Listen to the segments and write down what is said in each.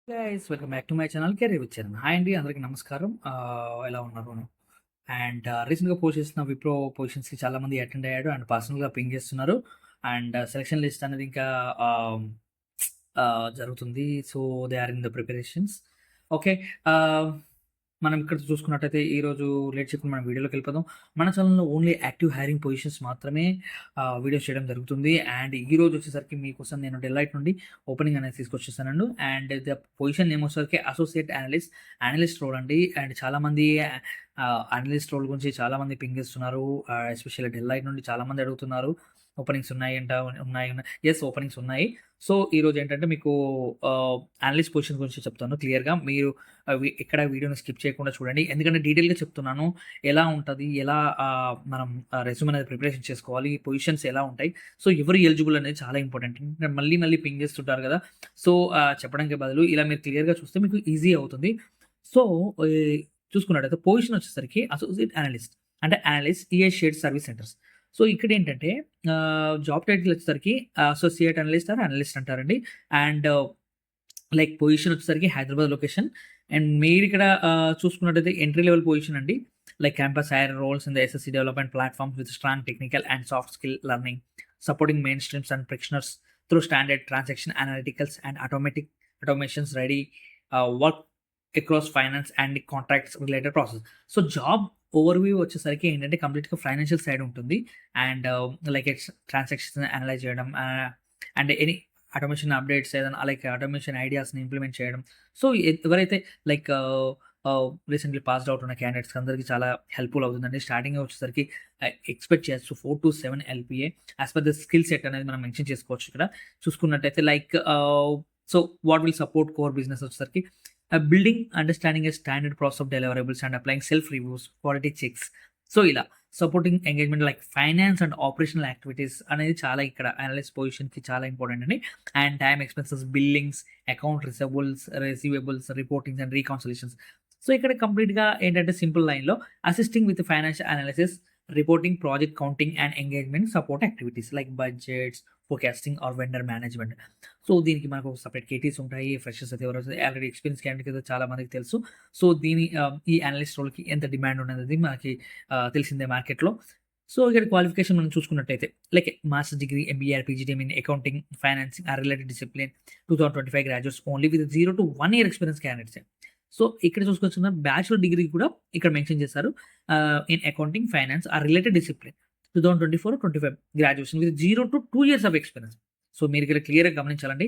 Guys welcome back to my channel career with Charan. Hi అండి, అందరికీ నమస్కారం. ఎలా ఉన్నారు? అండ్ రీసెంట్గా పోస్ట్ చేసిన విప్రో పొజిషన్స్కి చాలామంది అటెండ్ అయ్యాడు అండ్ పర్సనల్గా పింగ్ చేస్తున్నారు. అండ్ సెలక్షన్ లిస్ట్ అనేది ఇంకా జరుగుతుంది. So they are in the preparations. Okay, మనం ఇక్కడ చూసుకున్నట్టయితే ఈరోజు లేట్ చెప్పి మనం వీడియోలోకి వెళ్ళిపోదాం. మన ఛానల్లో ఓన్లీ యాక్టివ్ హైరింగ్ పొజిషన్స్ మాత్రమే వీడియోస్ చేయడం జరుగుతుంది. అండ్ ఈరోజు వచ్చేసరికి మీకోసం నేను డెలైట్ నుండి ఓపెనింగ్ అనేది తీసుకొచ్చేసానండి. అండ్ ద పొజిషన్ ఏమొచ్చేసరికి అసోసియేట్ అనలిస్ట్ రోల్ అండి. అండ్ చాలామంది అనలిస్ట్ రోల్ గురించి చాలామంది పింగ్ చేస్తున్నారు. ఎస్పెషల్లీ డెలైట్ నుండి చాలామంది అడుగుతున్నారు ఓపెనింగ్స్ ఉన్నాయి. ఎస్, ఓపెనింగ్స్ ఉన్నాయి. సో ఈరోజు ఏంటంటే మీకు అనలిస్ట్ పొజిషన్ గురించి చెప్తాను క్లియర్గా. మీరు ఎక్కడ వీడియోని స్కిప్ చేయకుండా చూడండి, ఎందుకంటే డీటెయిల్గా చెప్తున్నాను. ఎలా ఉంటుంది, ఎలా మనం రెజ్యూమ్ అనేది ప్రిపరేషన్ చేసుకోవాలి, పొజిషన్స్ ఎలా ఉంటాయి, సో ఎవరు ఎలిజిబుల్ అనేది చాలా ఇంపార్టెంట్. మళ్ళీ పింగ్ చేస్తుంటారు కదా, సో చెప్పడానికి బదులు ఇలా మీరు క్లియర్గా చూస్తే మీకు ఈజీ అవుతుంది. సో చూసుకున్నట్టయితే పొజిషన్ వచ్చేసరికి అసోసియేట్ అనలిస్ట్, అంటే analyst shared service centres. So ఇక్కడ ఏంటంటే జాబ్ టైటిల్ వచ్చేసరికి అసోసియేట్ అనలిస్ట్ అనలిస్ట్ అంటారండి. అండ్ లైక్ పొజిషన్ వచ్చేసరికి హైదరాబాద్ లొకేషన్. అండ్ మీరు ఇక్కడ చూసుకున్నట్టయితే ఎంట్రీ లెవెల్ పొజిషన్ అండి. Like campus hire roles in the SSC development platforms with strong technical and soft skill learning, supporting main streams and practitioners through standard transaction analyticals and automations ready, work across finance and contracts related process. So job overview వచ్చేసరికి ఏంటంటే కంప్లీట్గా financial side ఉంటుంది. And like transactions analyse చేయడం and any automation updates ఏదైనా like automation ఐడియాస్ని implement చేయడం. So ఎవరైతే like recently passed out ఉన్న candidates అందరికీ చాలా హెల్ప్ఫుల్ అవుతుందండి. స్టార్టింగ్ వచ్చేసరికి ఎక్స్పెక్ట్ చేయొచ్చు 4 to 7 LPA as per the skill set అనేది మనం మెన్షన్ చేసుకోవచ్చు. ఇక్కడ చూసుకున్నట్టయితే like so what will support core business వచ్చేసరికి building understanding a standard process of deliverables and applying self reviews, quality checks. So ఇలా supporting engagement like finance and operational activities అనేది చాలా ఇక్కడ అనలిస్ట్ పొజిషన్కి చాలా ఇంపార్టెంట్ అండి. And time expenses, billings, account receivables, reportings and reconciliations. So ఇక్కడ కంప్లీట్గా ఏంటంటే సింపుల్ లైన్లో assisting with financial analysis, reporting, project counting and engagement support activities like budgets, forecasting or vendor management. So దీనికి మనకు separate KTs ఉంటాయి. Freshers అయితే ఎవరు already experience candidate అయితే చాలా మందికి తెలుసు. సో ఈ అనలిస్ట్ రోల్కి ఎంత డిమాండ్ ఉన్నది మనకి తెలిసిందే మార్కెట్లో. సో ఇక్కడ క్వాలిఫికేషన్ మనం చూసుకున్నట్టయితే like master degree, MBA or PGDM in accounting, financing or related discipline, 2025 graduates only with 0 to 1 year experience candidates. So ఇక్కడ చూసుకొచ్చిన బ్యాచులర్ డిగ్రీ కూడా ఇక్కడ మెన్షన్ చేశారు. In accounting, finance or related discipline, 2024-25 graduation with 0 to 2 years of experience. So మీరు ఇక్కడ క్లియర్గా గమనించాలండి.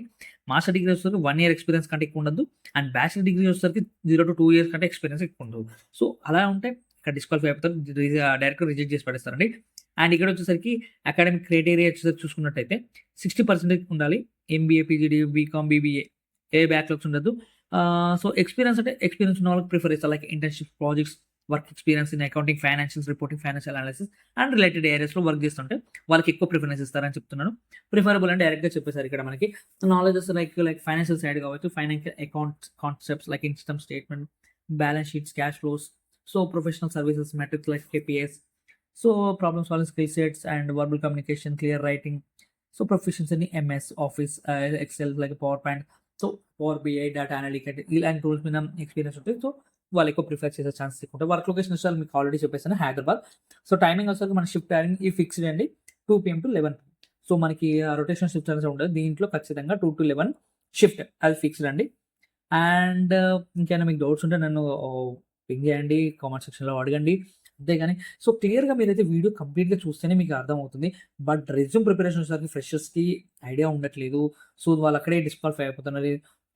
Master degree వచ్చేసరికి 1 year experience కంటే ఎక్కువ ఉండదు. అండ్ బ్యాచులర్ డిగ్రీ వచ్చేసరికి 0 to 2 years కంటే ఎక్స్పీరియన్స్ ఎక్కువ ఉండదు. సో అలా ఉంటే ఇక్కడ డిస్క్వాలిఫై అయిపోతారు, డైరెక్ట్గా రిజెక్ట్ చేసి పడేస్తారండి. అండ్ ఇక్కడ వచ్చేసరికి అకాడమిక్ క్రైటీరియా వచ్చేసరికి చూసుకున్నట్టయితే 60% ఉండాలి. MBA, PGD, BCom, BBA ఏ బ్యాక్లాగ్స్ ఉండదు. సో ఎక్స్పీరియన్స్ అంటే ఎక్స్పీరియన్స్ ఉన్న వాళ్ళకి ప్రిఫర్ చేస్తారు. Like internship, projects, work experience in accounting, financials, reporting, financial analysis and related ఏరియాస్లో వర్క్ చేస్తుంటే వాళ్ళకి ఎక్కువ ప్రిఫరెన్స్ ఇస్తారని చెప్తున్నాను. ప్రిఫరబుల్ అని డైరెక్ట్గా చెప్పేసారు ఇక్కడ మనకి. నాలెడ్జెస్ లైక్ ఫైనాన్షియల్ సైడ్ కావచ్చు, financial account concepts like income statement, balance sheets, cash flows. So professional services, metrics like KPIs. So problem solving skill sets and verbal communication, clear writing. So professions in MS office, excel like power point, so power BI, data analytics ఇలాంటి tools మీద experience ఉంటుంది. So వాళ్ళు ఎక్కువ prefer చేసే chance ఎక్కువ ఉంటుంది. Work location వచ్చి మీకు ఆల్రెడీ చెప్పేసాను, హైదరాబాద్. సో టైమింగ్ వచ్చేసరికి మన షిఫ్ట్ టైమింగ్ ఈ ఫిక్స్డ్ అండి, 2 PM to 11 PM. సో మనకి రొటేషన్ షిఫ్ట్ అనేది ఉంటుంది. దీంట్లో ఖచ్చితంగా 2 to 11 షిఫ్ట్ అది ఫిక్స్డ్ అండి. అండ్ ఇంకేమైనా మీకు డౌట్స్ ఉంటే నన్ను పింగ్ చేయండి, కామెంట్ సెక్షన్లో అడగండి. అంతేగాని సో క్లియర్గా మీరైతే వీడియో కంప్లీట్గా చూస్తేనే మీకు అర్థమవుతుంది. బట్ రెజ్యూమ్ ప్రిపరేషన్ వచ్చేసరికి ఫ్రెషర్స్కి ఐడియా ఉండట్లేదు. సో వాళ్ళు అక్కడే డిస్క్వాలిఫై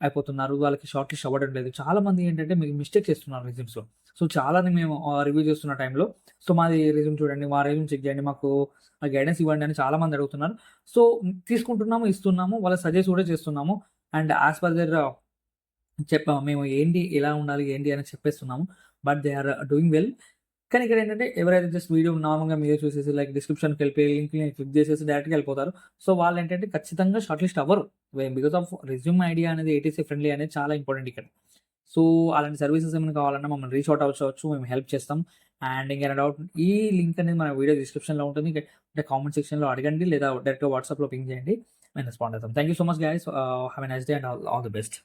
అయిపోతున్నారు, వాళ్ళకి షార్ట్ లిస్ట్ అవ్వడం లేదు. చాలామంది ఏంటంటే మీకు మిస్టేక్ చేస్తున్నారు రెజ్యూమ్స్లో. సో చాలాని మేము రివ్యూ చేస్తున్న టైంలో సో మాది రెజ్యూమ్ చూడండి, మా రెజ్యూమ్ చెక్ చేయండి, మాకు గైడెన్స్ ఇవ్వండి అని చాలామంది అడుగుతున్నారు. సో తీసుకుంటున్నాము, ఇస్తున్నాము, వాళ్ళ సజెస్ట్ కూడా చేస్తున్నాము. అండ్ యాజ్ పర్ దర్ మేము ఏంటి, ఎలా ఉండాలి, ఏంటి అని చెప్పేస్తున్నాము. But they are doing well. కానీ ఇక్కడ ఏంటంటే ఎవరైతే జస్ట్ వీడియో నార్మల్గా మీరే చూసేసి లైక్ డిస్క్రిప్షన్కి వెళ్ళిపోయి లింక్ని క్లిక్ చేసేసి డైరెక్ట్గా వెళ్ళిపోతారు. సో వాళ్ళు ఏంటంటే ఖచ్చితంగా షార్ట్ లిస్ట్ అవ్వరు. బికాస్ ఆఫ్ రెజ్యూమ్ ఐడియా అనేది ATC ఫ్రెండ్లీ అనేది చాలా ఇంపార్టెంట్ ఇక్కడ. సో అలాంటి సర్వీసెస్ ఏమైనా కావాలన్నా మమ్మల్ని రీచ్ అవుట్ అవ్వచ్చు, మేము హెల్ప్ చేస్తాం. అండ్ ఇంకేమైనా డౌట్ ఈ లింక్ అనేది మన వీడియో డిస్క్రిప్షన్లో ఉంటుంది. అంటే కామెంట్ సెక్షన్లో అడగండి లేదా డైరెక్ట్గా వాట్సాప్లో పింగ్ చేయండి, మేము రెస్పాండ్ అవుతాం. Thank you so much guys. Have a nice day and all the best.